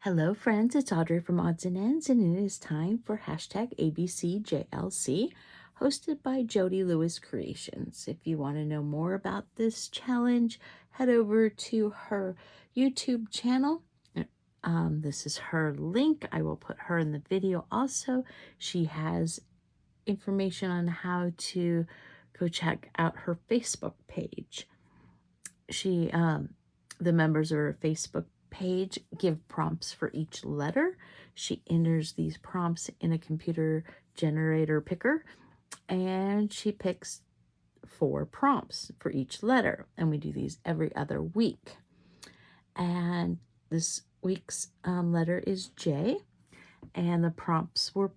Hello, friends. It's Audrey from Odds and Ends, and it is time for hashtag ABCJLC, hosted by Jody Lewis Creations. If you want to know more about this challenge, head over to her YouTube channel. This is her link. I will put her in the video also. She has information on how to go check out her Facebook page. The members of her Facebook page give prompts for each letter. She enters these prompts in a computer generator picker, and she picks 4 prompts for each letter. And we do these every other week. And this week's letter is J. And the prompts were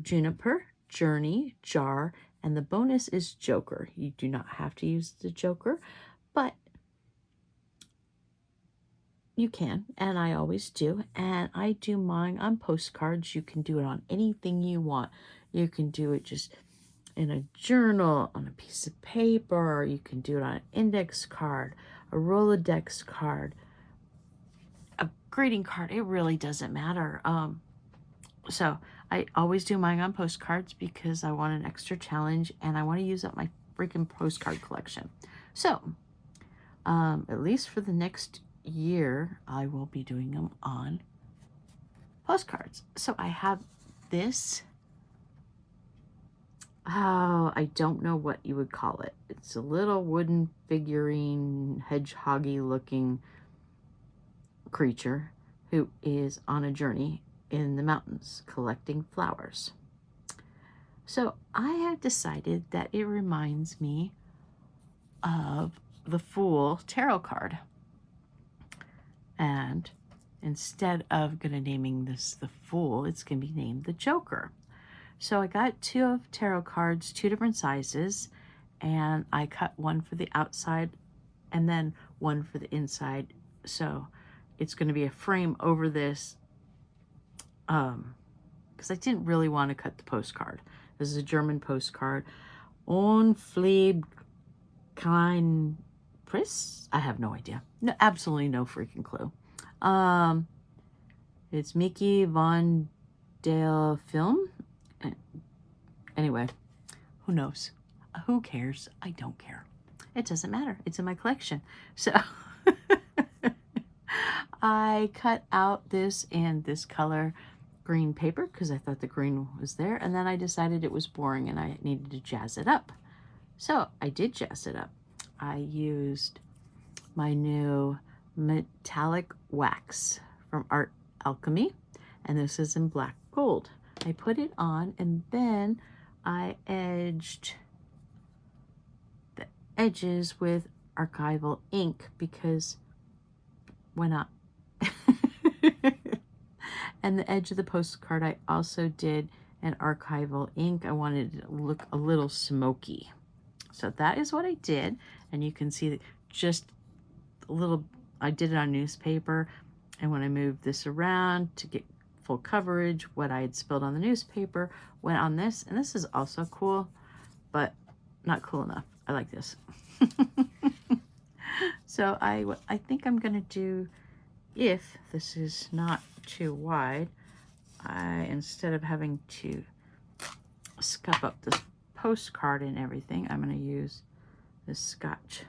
juniper, journey, jar, and the bonus is joker. You do not have to use the joker, but you can, and I always do. And I do mine on postcards. You can do it on anything you want. You can do it just in a journal, on a piece of paper. You can do it on an index card, a Rolodex card, a greeting card. It really doesn't matter. So I always do mine on postcards because I want an extra challenge and I want to use up my freaking postcard collection. So at least for the next year, I will be doing them on postcards. So I have this. Oh, I don't know what you would call it. It's a little wooden figurine, hedgehoggy looking creature who is on a journey in the mountains collecting flowers. So I have decided that it reminds me of the Fool tarot card. And instead of naming this the Fool, it's going to be named the Joker. So I got 2 of tarot cards, 2 different sizes, and I cut one for the outside and then one for the inside. So it's going to be a frame over this because I didn't really want to cut the postcard. This is a German postcard. Unflieb kein Priss? I have no idea. No, absolutely no freaking clue. It's Mickey von der Film. Anyway, who knows? Who cares? I don't care. It doesn't matter. It's in my collection. So I cut out this and this color green paper because I thought the green was there. And then I decided it was boring and I needed to jazz it up. So I did jazz it up. I used my new metallic wax from Art Alchemy, and this is in black gold. I put it on and then I edged the edges with archival ink because why not? And the edge of the postcard I also did an archival ink. I wanted it to look a little smoky. So that is what I did, and you can see that just a little, I did it on newspaper, and when I moved this around to get full coverage, what I had spilled on the newspaper went on this, and this is also cool, but not cool enough. I like this. So I think I'm gonna do, if this is not too wide, instead of having to scuff up this postcard and everything, I'm going to use this Scotch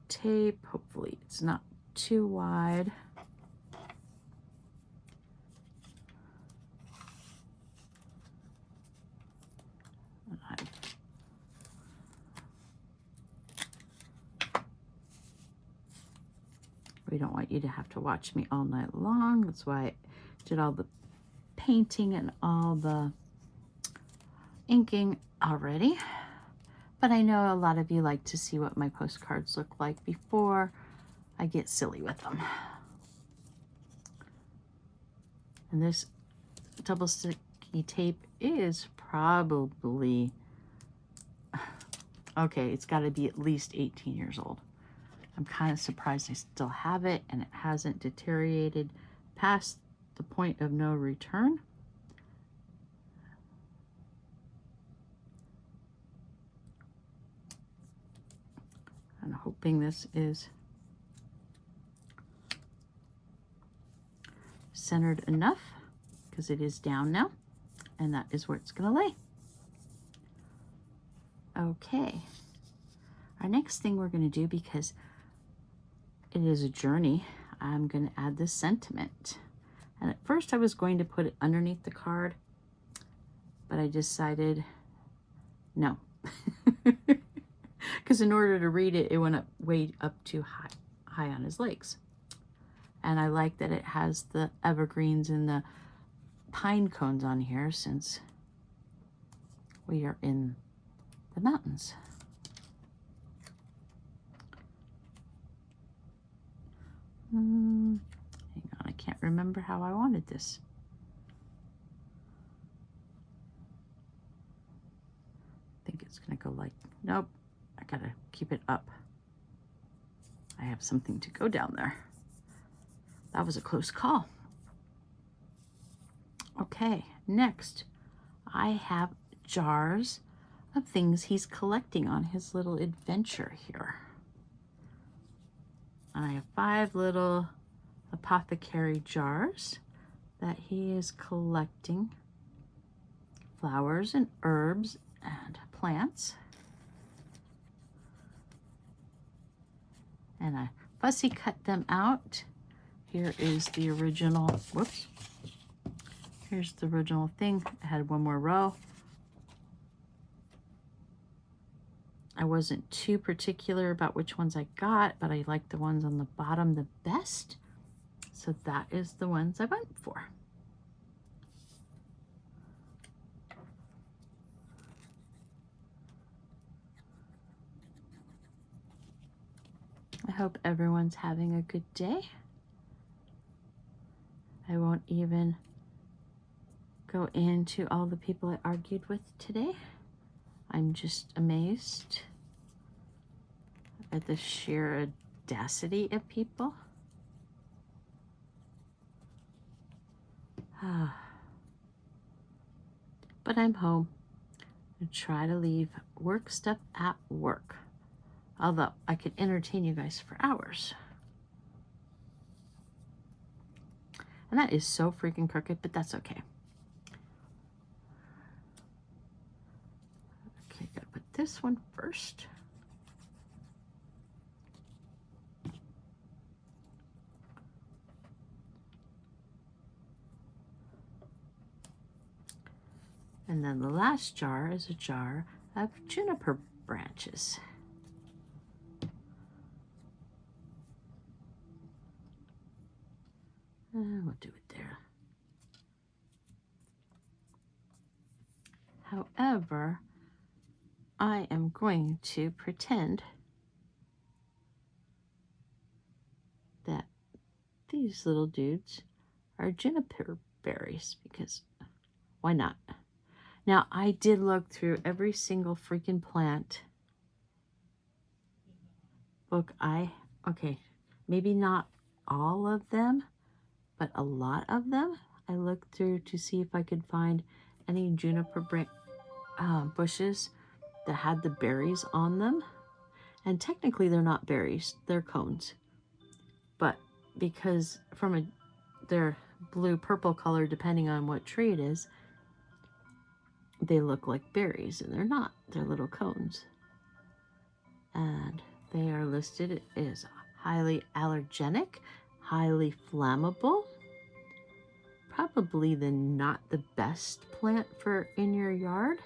tape. Hopefully it's not too wide. We don't want you to have to watch me all night long. That's why I did all the painting and all the inking already. But I know a lot of you like to see what my postcards look like before I get silly with them. And this double sticky tape is probably, okay, it's got to be at least 18 years old. I'm kind of surprised I still have it and it hasn't deteriorated past the point of no return. I'm hoping this is centered enough because it is down now, and that is where it's going to lay. Okay, our next thing we're going to do, because it is a journey, I'm going to add this sentiment. And at first I was going to put it underneath the card, but I decided no. Because in order to read it, it went up way up too high on his legs. And I like that it has the evergreens and the pine cones on here since we are in the mountains. Hang on, I can't remember how I wanted this. I think it's gonna go like, nope, I gotta keep it up. I have something to go down there. That was a close call. Okay, next, I have jars of things he's collecting on his little adventure here. I have 5 little apothecary jars that he is collecting flowers and herbs and plants. And I fussy cut them out. Here is the original, whoops. Here's the original thing. I had one more row. I wasn't too particular about which ones I got, but I like the ones on the bottom the best. So that is the ones I went for. I hope everyone's having a good day. I won't even go into all the people I argued with today. I'm just amazed at the sheer audacity of people. But I'm home. I try to leave work stuff at work. Although I could entertain you guys for hours. And that is so freaking crooked, but that's okay. Okay, gotta put this one first. And then the last jar is a jar of juniper branches. We'll do it there. However, I am going to pretend that these little dudes are juniper berries because why not? Now, I did look through every single freaking plant book. Okay, maybe not all of them, but a lot of them. I looked through to see if I could find any juniper bushes that had the berries on them. And technically they're not berries, they're cones. But because they're blue-purple color depending on what tree it is, they look like berries, and they're not. They're little cones. And they are listed as highly allergenic, highly flammable, probably not the best plant for in your yard.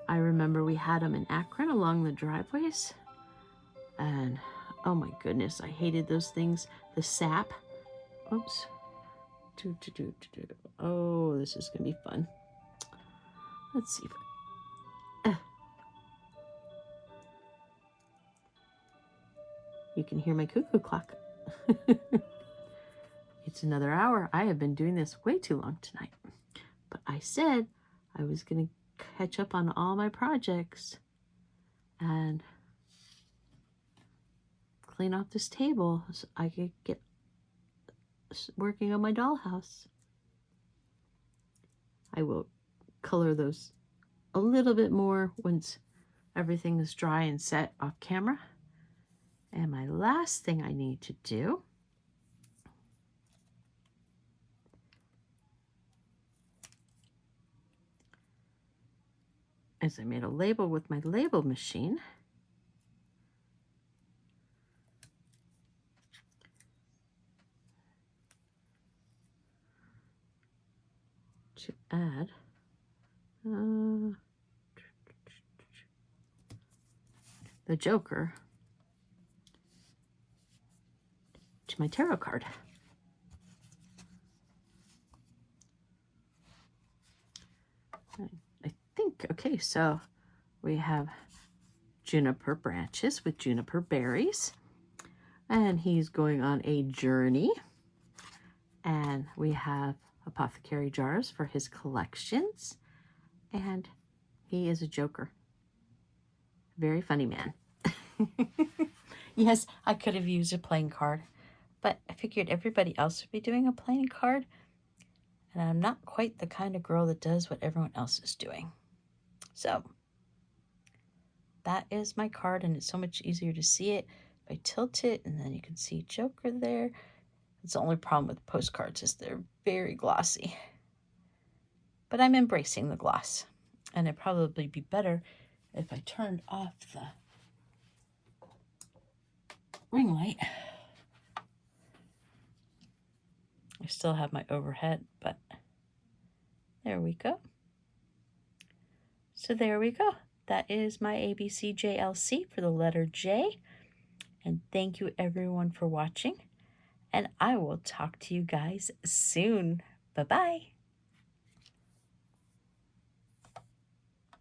I remember we had them in Akron along the driveways, and oh my goodness, I hated those things. The sap. Oops. Oh, this is gonna be fun. Let's see if you can hear my cuckoo clock. It's another hour. I have been doing this way too long tonight. But I said I was going to catch up on all my projects and clean off this table so I could get working on my dollhouse. I will color those a little bit more once everything is dry and set off camera. And my last thing I need to do is I made a label with my label machine. To add the Joker to my tarot card. I think, okay, so we have juniper branches with juniper berries, and he's going on a journey. And we have apothecary jars for his collections, and he is a joker. Very funny man. Yes, I could have used a playing card, but I figured everybody else would be doing a playing card, and I'm not quite the kind of girl that does what everyone else is doing. So that is my card, and it's so much easier to see it if I tilt it, and then you can see Joker there. It's the only problem with postcards is they're very glossy. But I'm embracing the gloss, and it'd probably be better if I turned off the ring light. I still have my overhead, but there we go. So there we go. That is my ABCJLC for the letter J. And thank you everyone for watching. And I will talk to you guys soon. Bye-bye.